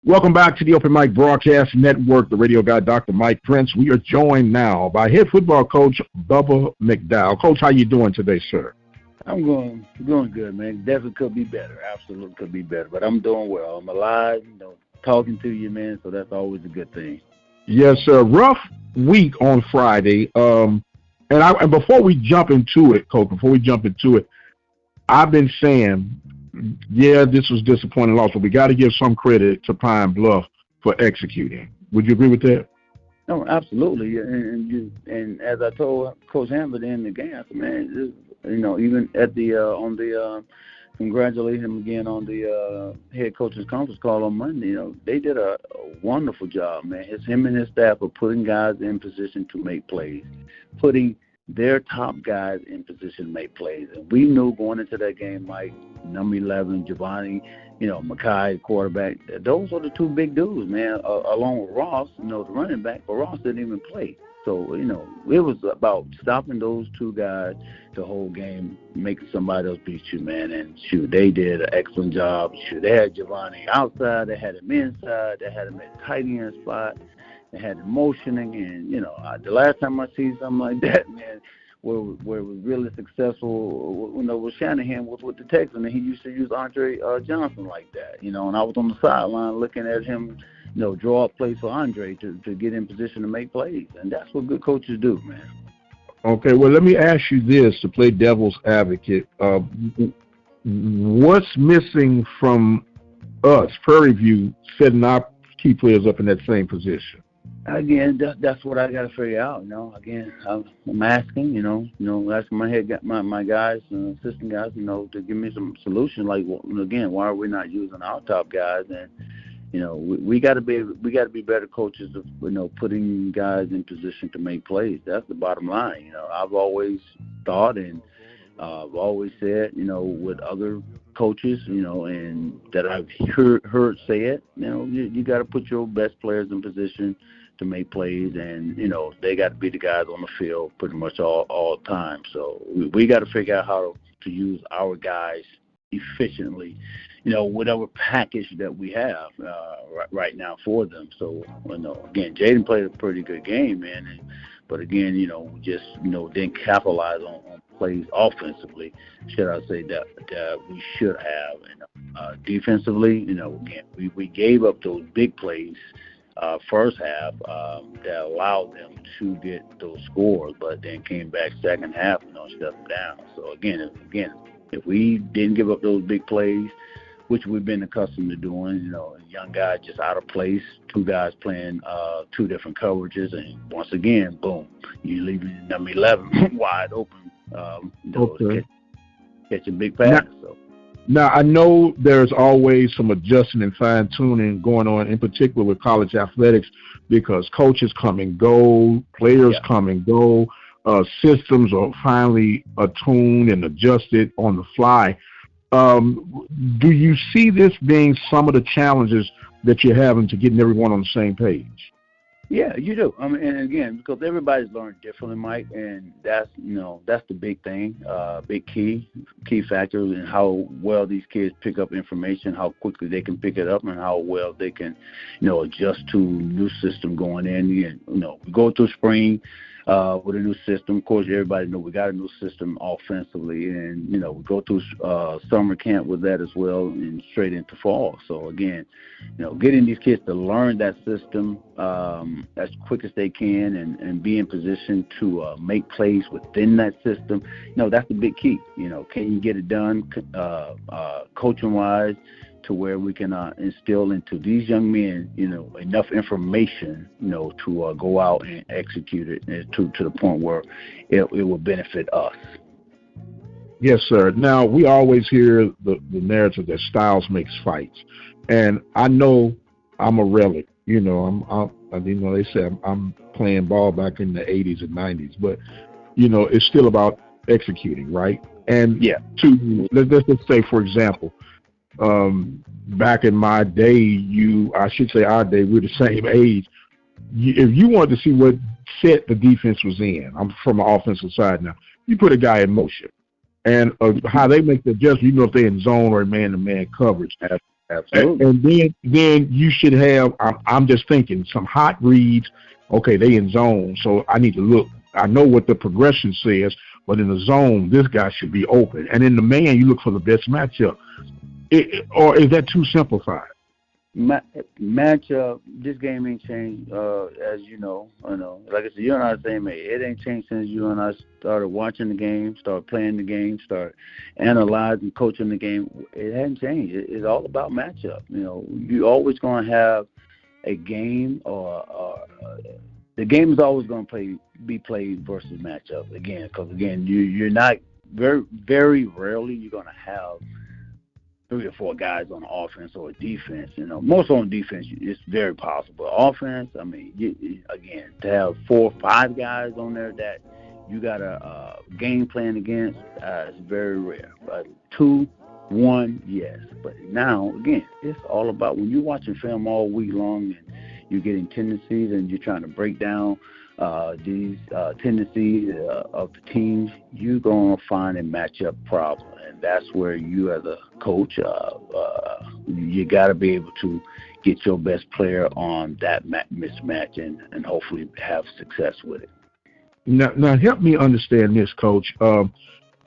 Welcome back to the Open Mic Broadcast Network, the radio guy, Dr. Mike Prince. We are joined now by head football coach Bubba Mcdowell. Coach, how you doing today, sir? I'm doing good, man. Definitely could be better. Absolutely could be better. But I'm doing well. I'm alive, talking to you, man, so that's always a good thing. Yes, sir. Rough week on Friday. And before we jump into it, Coach, I've been saying, yeah, this was disappointing loss, but we got to give some credit to Pine Bluff for executing. Would you agree with that? No, absolutely. And as I told Coach Hamlet in the game, I said, man, even at the congratulate him again on the head coach's conference call on Monday. They did a wonderful job, man. Him and his staff are putting guys in position to make plays, putting their top guys in position to make plays. And we knew going into that game, Mike, number 11, Giovanni, Mackay, quarterback, those are the two big dudes, man, along with Ross, the running back, but Ross didn't even play. So, it was about stopping those two guys the whole game, making somebody else beat you, man. And, shoot, they did an excellent job. Shoot, they had Giovanni outside. They had him inside. They had him at tight end spot. They had him motioning. And, the last time I see something like that, man, where it was really successful, was Shanahan was with the Texans, and he used to use Andre Johnson like that, and I was on the sideline looking at him, draw up plays for Andre to get in position to make plays, and that's what good coaches do, man. Okay, well, let me ask you this to play devil's advocate. What's missing from us, Prairie View, setting our key players up in that same position? Again, that's what I got to figure out. Again, I'm asking, asking my guys, assistant guys, to give me some solution. Like, again, why are we not using our top guys? And we got to be better coaches of putting guys in position to make plays. That's the bottom line. I've always thought and I've always said, with other coaches, and that I've heard say it, you got to put your best players in position to make plays, and they got to be the guys on the field pretty much all the time. So we got to figure out how to use our guys efficiently, whatever package that we have right now for them. So again, Jaden played a pretty good game, man. But again, we just didn't capitalize on plays offensively, should I say, that we should have. And defensively, again, we gave up those big plays first half that allowed them to get those scores, but then came back second half and shut them down. So again, if we didn't give up those big plays, which we've been accustomed to doing, a young guy just out of place, two guys playing two different coverages, and once again, boom, you leave number 11 wide open, catch a big pass. Now, I know there's always some adjusting and fine-tuning going on, in particular with college athletics, because coaches come and go, players come and go, systems are finally attuned and adjusted on the fly. Do you see this being some of the challenges that you're having to getting everyone on the same page? Yeah, you do. I mean, and again, because everybody's learned differently, Mike, and that's the big thing, big key factor in how well these kids pick up information, how quickly they can pick it up, and how well they can, adjust to new system going in. We go through spring with a new system. Of course, everybody knows we got a new system offensively, and we go through summer camp with that as well, and straight into fall. So again, getting these kids to learn that system as quick as they can, and be in position to make plays within that system. That's the big key. Can you get it done coaching wise, to where we can instill into these young men, enough information, to go out and execute it to the point where it will benefit us. Yes, sir. Now, we always hear the narrative that styles makes fights. And I know I'm a relic. They say I'm playing ball back in the 80s and 90s, but, it's still about executing, right? And let's just say, for example, back in my day, I should say our day, we're the same age. If you wanted to see what set the defense was in, I'm from the offensive side now, you put a guy in motion. And how they make the adjustment, if they're in zone or man-to-man coverage. Absolutely. And then you should have. I'm just thinking some hot reads. Okay, they in zone, so I need to look. I know what the progression says, but in the zone, this guy should be open. And in the man, you look for the best matchup. Or is that too simplified? Matchup. This game ain't changed, as you know. I know. Like I said, you and I are the same age. It ain't changed since you and I started watching the game, started playing the game, started analyzing, coaching the game. It hasn't changed. It's all about matchup. You know, you're always going to have a game, or the game is always going to be played versus matchup again. Because again, you're not very rarely you're going to have 3 or 4 guys on offense or defense. You know, most on defense, it's very possible. Offense, I mean, again, to have 4 or 5 guys on there that you got a game plan against, is very rare. But 2, 1, yes. But now, again, it's all about when you're watching film all week long and you're getting tendencies and you're trying to break down these tendencies of the teams, you're going to find a matchup problem. And that's where you as a coach, you got to be able to get your best player on that mismatch and hopefully have success with it. Now help me understand this, Coach.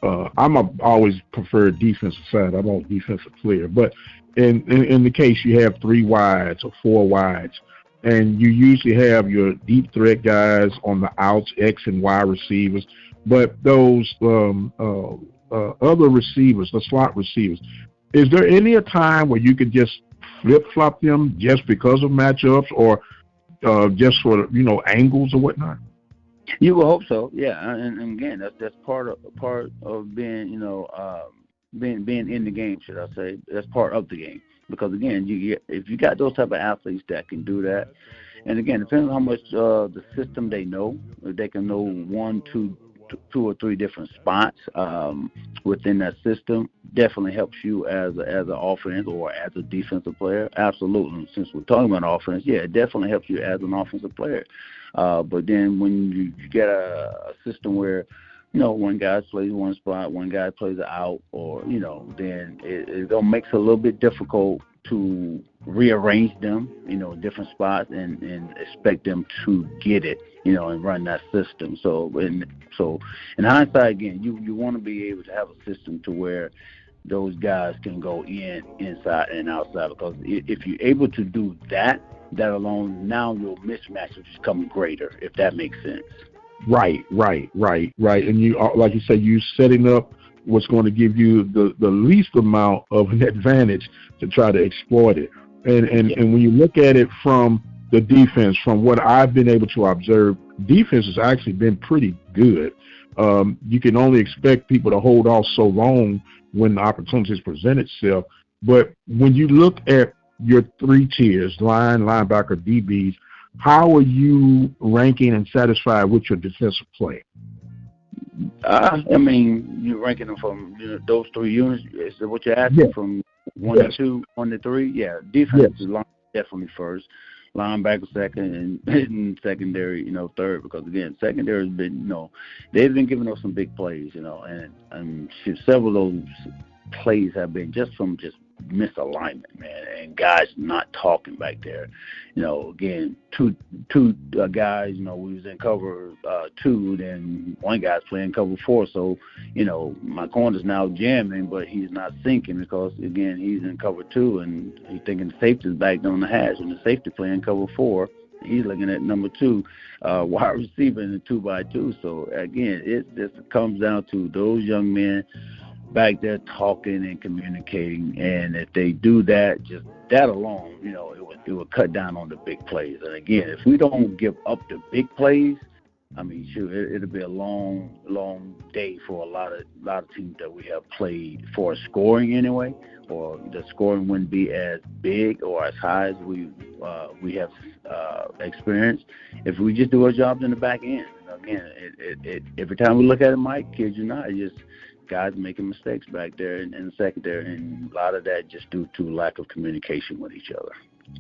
Always preferred defensive side. I'm a defensive player. But in the case you have 3 wides or 4 wides, and you usually have your deep threat guys on the outs, X and Y receivers, but those other receivers, the slot receivers, is there any a time where you could just flip-flop them just because of matchups or just for, angles or whatnot? You would hope so, yeah. And again, that's part of being, being in the game, should I say. That's part of the game. Because, again, if you got those type of athletes that can do that, and, again, depending on how much the system they know, if they can know 1, 2 or 3 different spots within that system, definitely helps you as an offense or as a defensive player. Absolutely. Since we're talking about offense, yeah, it definitely helps you as an offensive player. But then when you get a system where, one guy plays one spot, one guy plays it out, or, then it makes it a little bit difficult to rearrange them, different spots and expect them to get it, and run that system. So in hindsight, again, you want to be able to have a system to where those guys can go inside and outside, because if you're able to do that alone, now your mismatch will just come greater, if that makes sense. Right. And you, like you say, you setting up what's going to give you the least amount of an advantage to try to exploit it. And when you look at it from the defense, from what I've been able to observe, defense has actually been pretty good. You can only expect people to hold off so long when the opportunities present itself. But when you look at your 3 tiers, line, linebacker, DBs, how are you ranking and satisfied with your defensive play? I mean, you're ranking them from those 3 units. Is that what you're asking? From 1 to 2, 1 to 3? Yeah, defense is definitely first, linebacker second, and secondary, third. Because again, secondary has been, they've been giving us some big plays, and several of those plays have been just from misalignment, man, and guys not talking back there. Again, two guys, we was in cover 2, then one guy's playing cover 4, so, my corner's now jamming, but he's not sinking because, again, he's in cover 2, and he's thinking the safety's back on the hash, and the safety playing cover 4. He's looking at number 2, wide receiver in the 2x2. So, again, it just comes down to those young men back there talking and communicating, and if they do that, just that alone, it would cut down on the big plays. And again, if we don't give up the big plays, I mean, shoot, it'll be a long day for a lot of teams that we have played for scoring anyway, or the scoring wouldn't be as big or as high as we have experienced if we just do our jobs in the back end. And again, every time we look at it, Mike, kid you not, just guys making mistakes back there in the secondary, and a lot of that just due to lack of communication with each other.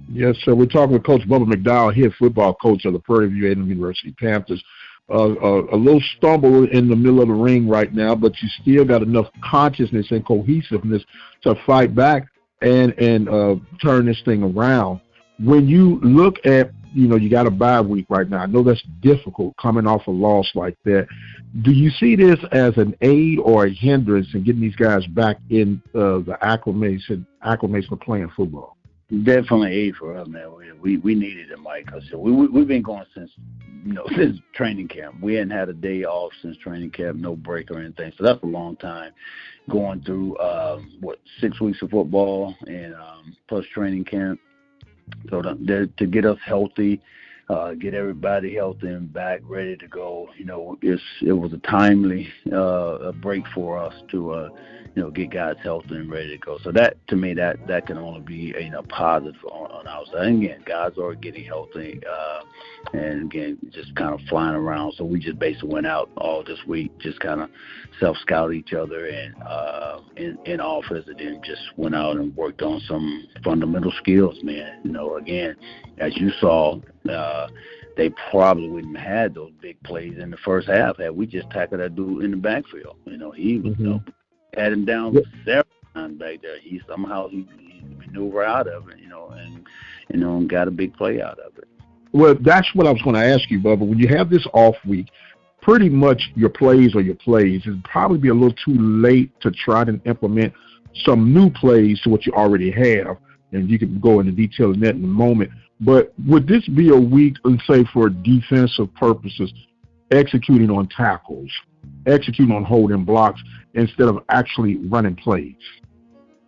Yes, sir. We're talking with Coach Bubba Mcdowell, head football coach of the Prairie View A&M University Panthers. A little stumble in the middle of the ring right now, but you still got enough consciousness and cohesiveness to fight back. and turn this thing around. When you look at, you got a bye week right now. I know that's difficult coming off a loss like that. Do you see this as an aid or a hindrance in getting these guys back in the acclimation of playing football? Definitely aid for us, man. We needed it, Mike. Cause we've been going since training camp. We hadn't had a day off since training camp, no break or anything. So that's a long time. Going through 6 weeks of football and plus training camp. So to get us healthy, get everybody healthy and back ready to go. It was a timely break for us to get guys healthy and ready to go. So that, to me, that can only be positive on our side. And again, guys are getting healthy, and again, just kind of flying around. So we just basically went out all this week, just kind of self-scout each other and in office, and then just went out and worked on some fundamental skills, man. Again, as you saw, they probably wouldn't have had those big plays in the first half had we just tackled that dude in the backfield. He was had him down several times back there. He maneuvered out of it, and got a big play out of it. Well, that's what I was going to ask you, Bubba. When you have this off week, pretty much your plays are your plays. It'd probably be a little too late to try to implement some new plays to what you already have, and you can go into detail in that in a moment. But would this be a week, let's say, for defensive purposes, executing on tackles, executing on holding blocks instead of actually running plays?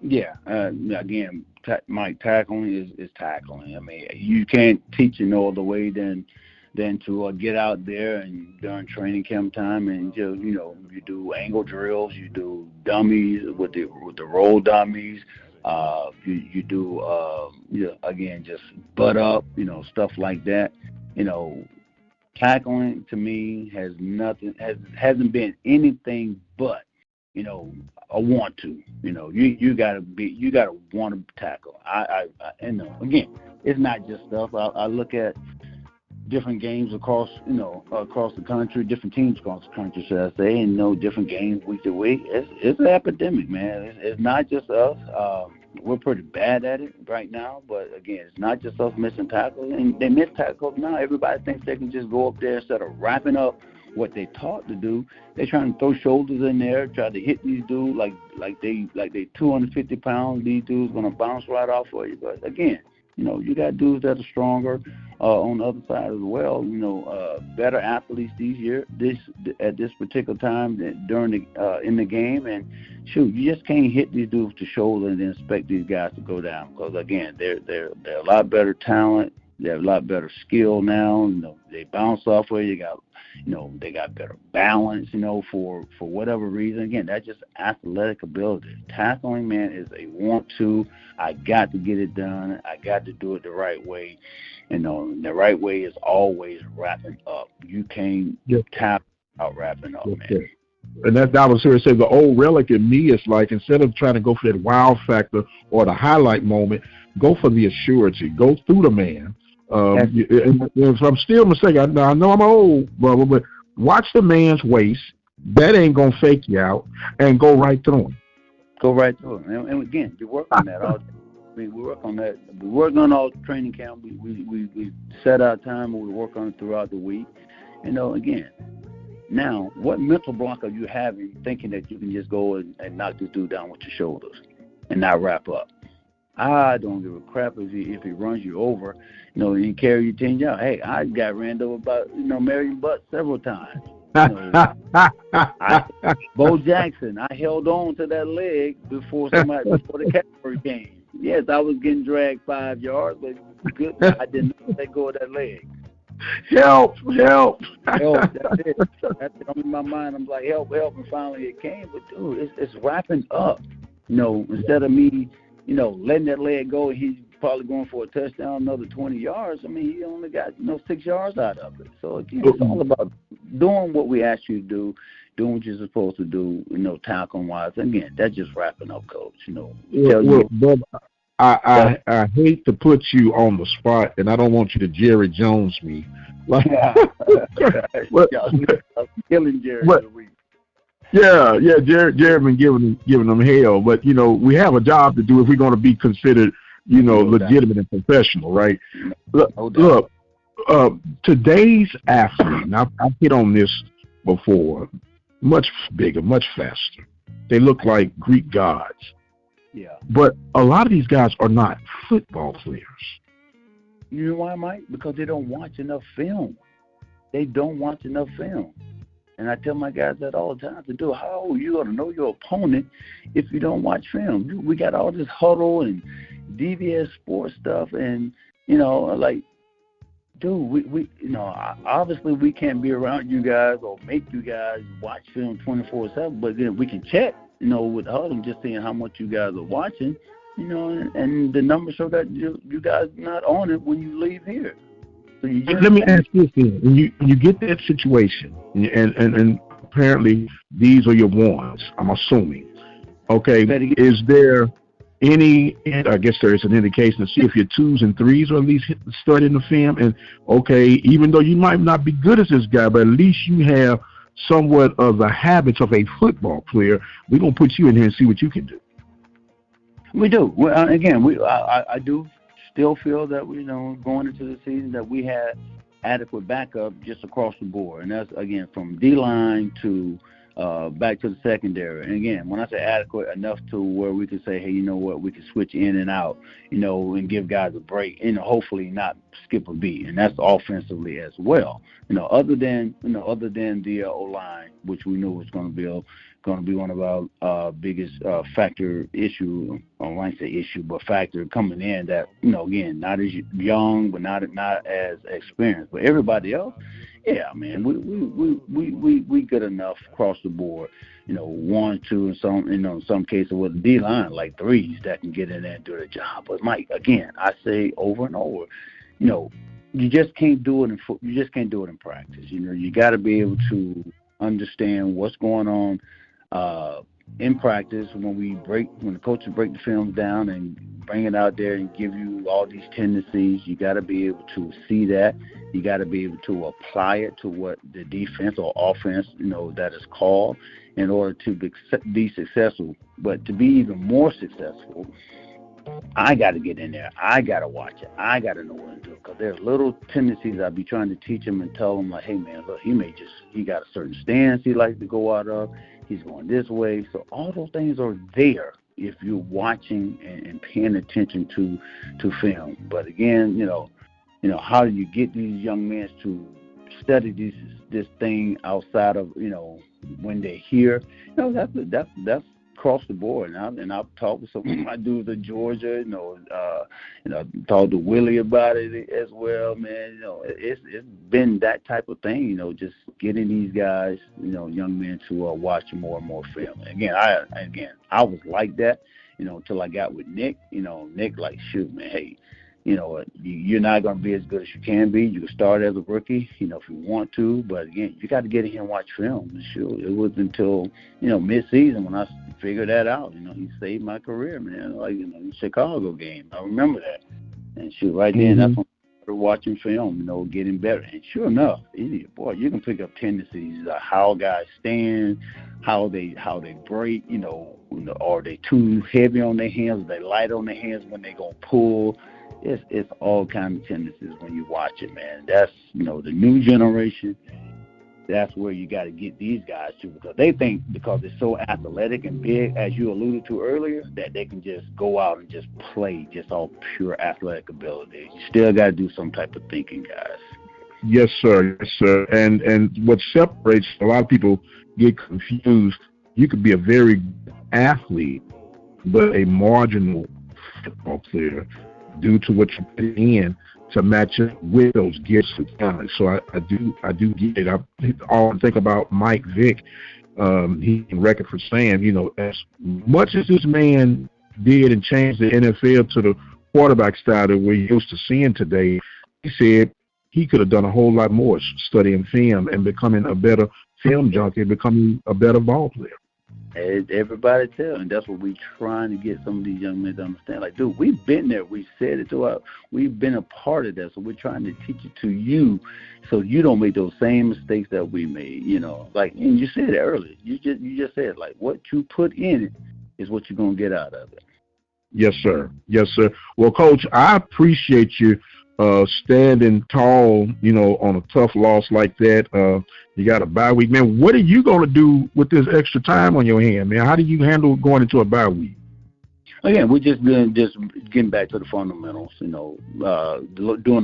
Yeah. Again, Mike, tackling is tackling. I mean, you can't teach it no other way than to get out there and during training camp time and you do angle drills, you do dummies with the roll dummies. You do again, just butt up, stuff like that. Tackling to me hasn't been anything but a want to. You gotta want to tackle. Again, it's not just stuff. I look at different games across the country, different teams across the country, should I say, and different games week to week. It's an epidemic, man. It's not just us. We're pretty bad at it right now, but again, it's not just us missing tackles, and they miss tackles now. Everybody thinks they can just go up there instead of wrapping up what they taught to do. They're trying to throw shoulders in there, try to hit these dudes like they 250 pounds. These dudes gonna bounce right off of you. But again, you got dudes that are stronger on the other side as well. Better athletes at this particular time during in the game, and shoot, you just can't hit these dudes to shoulder and then expect these guys to go down, because again, they're a lot better talent. They have a lot better skill now. They bounce off where you got. They got better balance. For whatever reason. Again, that's just athletic ability. Tackling, man, is a want to. I got to get it done. I got to do it the right way. The right way is always wrapping up. You can't tap out wrapping up, man. And that was here to say the old relic in me is like, instead of trying to go for that wow factor or the highlight moment, go for the assurity. Go through the man. And if I'm still mistaken, I know I'm old, brother, but watch the man's waist. That ain't going to fake you out, and go right through him. Go right through him. And again, we work on that all day. We work on that. We work on all training camp. We set our time and we work on it throughout the week. Again, now, what mental block are you having thinking that you can just go and knock this dude down with your shoulders and not wrap up? I don't give a crap if he runs you over, and carry your team down. Hey, I got ran over by Marion Butt several times. Bo Jackson, I held on to that leg before the cavalry came. Yes, I was getting dragged 5 yards, but good, I didn't let go of that leg. Help! That's it. That's it. In my mind, I'm like, help, and finally it came. But dude, it's wrapping up. Instead of me, letting that leg go, he's probably going for a touchdown, another 20 yards. I mean, he only got 6 yards out of it. So again, it's all about doing what we ask you to do, doing what you're supposed to do, tackling wise. Again, that's just wrapping up, Coach. Bob, I hate to put you on the spot, and I don't want you to Jerry Jones me. Killing Jerry this week. Yeah. Jared been giving them hell, but we have a job to do if we're going to be considered, No doubt. legitimate and professional, right? Look, No doubt. look today's athlete, and I've hit on this before, much bigger, much faster. They look like Greek gods, Yeah. but a lot of these guys are not football players. You know why, Mike? Because they don't watch enough film. They don't watch enough film. And I tell my guys that all the time to do. How are you going to know your opponent if you don't watch film? We got all this huddle and DVS sports stuff, and like, dude, we obviously we can't be around you guys or make you guys watch film 24/7. But then we can check, with huddle, just seeing how much you guys are watching, and the numbers show that you guys not on it when you leave here. So Let me ask you this then. When you get that situation, and apparently these are your ones, I'm assuming. Okay, is there any, I guess there is an indication to see if your 2s and 3s are at least studying the film, and okay, even though you might not be good as this guy, but at least you have somewhat of the habits of a football player, we're going to put you in here and see what you can do. We do. Well, again, I do still feel that going into the season that we had adequate backup just across the board, and that's again from D-line to back to the secondary. And again, when I say adequate, enough to where we could say, hey, you know what, we can switch in and out, and give guys a break, hopefully not skip a beat, and that's offensively as well. Other than the O-line, which we knew was going to be one of our biggest factor issue, or I won't say issue, but factor coming in that, again, not as young, but not as experienced. But everybody else, yeah, man, we good enough across the board. 1, 2, and in some cases with the D-line, like 3s that can get in there and do the job. But Mike, again, I say over and over, you just can't do it in practice. You got to be able to understand what's going on in practice when the coaches break the films down and bring it out there and give you all these tendencies. You got to be able to see that. You got to be able to apply it to what the defense or offense, that is called in order to be successful. But to be even more successful, I got to get in there. I got to watch it. I got to know what to do, because there's little tendencies I be trying to teach him and tell him, like, hey, man, look, he got a certain stance he likes to go out of. He's going this way. So all those things are there if you're watching and paying attention to film. But again, how do you get these young men to study this thing outside of, when they're here? That's across the board. And I've talked with some of my dudes in Georgia, talked to Willie about it as well, man. It's been that type of thing, just getting these guys, young men to watch more and more film. Again, I was like that, until I got with Nick. Nick, like, shoot, man, hey, you're not going to be as good as you can be. You can start as a rookie, if you want to. But, again, you got to get in here and watch film. And sure, it was until, mid-season when I figured that out. He saved my career, man, like, the Chicago game. I remember that. And, shoot, right then, that's when I started watching film, getting better. And sure enough, boy, you can pick up tendencies, how guys stand, how they break, are they too heavy on their hands, are they light on their hands when they going to pull. It's all kinds of tendencies when you watch it, man. That's, the new generation, that's where you got to get these guys to, because they think because they're so athletic and big, as you alluded to earlier, that they can just go out and just play just all pure athletic ability. You still got to do some type of thinking, guys. Yes, sir. Yes, sir. And what separates, a lot of people get confused. You could be a very good athlete, but a marginal football player, due to what you put in to match up with those gifts and talents. So I do get it. I often think about Mike Vick. He can record for saying, as much as this man did and changed the NFL to the quarterback style that we're used to seeing today, he said he could have done a whole lot more studying film and becoming a better film junkie, becoming a better ball player. Everybody tell, and that's what we trying to get some of these young men to understand. Like, dude, we've been there. We said it to our. We've been a part of that, so we're trying to teach it to you, so you don't make those same mistakes that we made. Like, and you said it earlier. You just said, like, what you put in it is what you're gonna get out of it. Yes, sir. Yes, sir. Well, Coach, I appreciate you standing tall, on a tough loss like that. You got a bye week. Man, what are you going to do with this extra time on your hand, man? How do you handle going into a bye week? Again, we're just getting back to the fundamentals, doing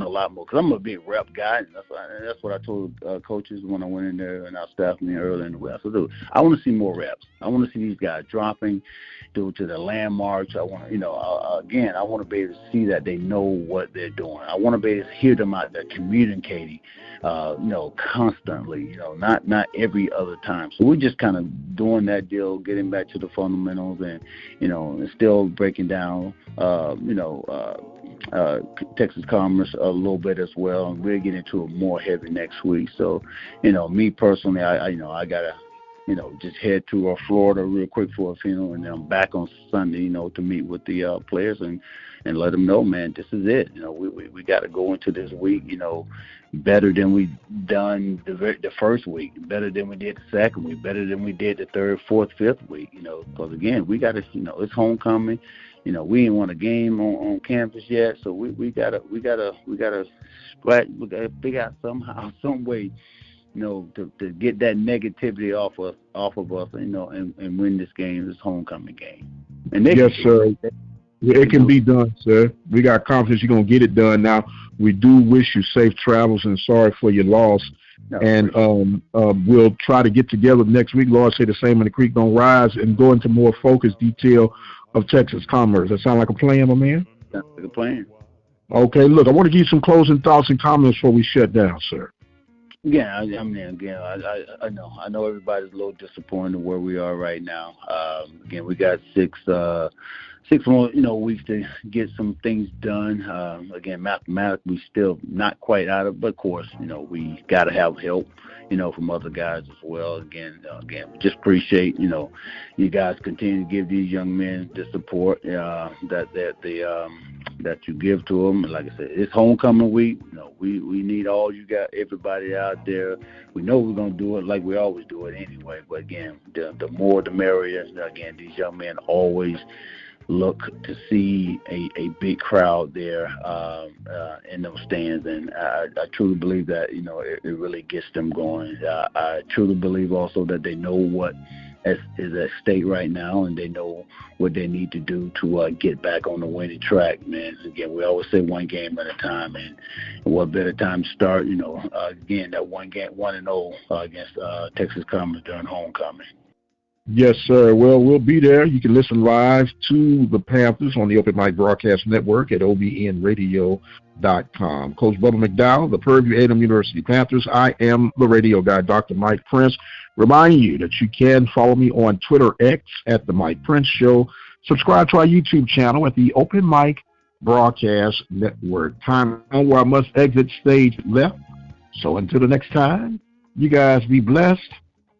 a lot more. Because I'm a big rep guy, and that's what I told coaches when I went in there and our staff meeting earlier in the week. So, dude, I want to see more reps. I want to see these guys dropping due to the landmarks. I want to, I want to be able to see that they know what they're doing. I want to be able to hear them out there communicating, constantly, not every other time. So we're just kind of doing that deal, getting back to the fundamentals and, and still breaking down, Texas Commerce a little bit as well. And we'll get into it more heavy next week. So, me personally, I got to, just head to Florida real quick for a funeral, and then I'm back on Sunday, to meet with the players and let them know, man, this is it. We got to go into this week, better than we done the first week, better than we did the second week, better than we did the third, fourth, fifth week, because again, we got to, it's homecoming. We ain't won a game on campus yet, so we gotta figure out somehow, some way, to get that negativity off of us, and win this game, this homecoming game. And yes, sir. It can be done, sir. We got confidence you're gonna get it done. Now, we do wish you safe travels and sorry for your loss. No, and we'll try to get together next week. Lord say the same when the creek don't rise, and go into more focused detail of Texas Commerce. That sound like a plan, my man? Sounds like a plan. Okay, look, I want to give you some closing thoughts and comments before we shut down, sir. Yeah, I know everybody's a little disappointed where we are right now. Again, we got six more, weeks to get some things done. Again, mathematically, we still not quite out of, but of course, we got to have help, from other guys as well. Again, just appreciate, you guys continue to give these young men the support that you give to them. And like I said, it's homecoming week. We need all you got, everybody out there. We know we're gonna do it like we always do it anyway. But again, the more the merrier. Again, these young men always look to see a big crowd there in those stands, and I truly believe that it really gets them going. I truly believe also that they know what is at stake right now, and they know what they need to do to get back on the winning track, man. Again, we always say one game at a time, and what better time to start, again, that 1-0 against Texas Commerce during homecoming. Yes, sir. Well, we'll be there. You can listen live to the Panthers on the Open Mic Broadcast Network at obnradio.com. Coach Bubba Mcdowell, the Purdue A&M University Panthers. I am the radio guy, Dr. Mike Prince. Reminding you that you can follow me on Twitter X at The Mike Prince Show. Subscribe to our YouTube channel at the Open Mic Broadcast Network. Time where I must exit stage left. So until the next time, you guys be blessed,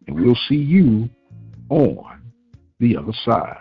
and we'll see you on the other side.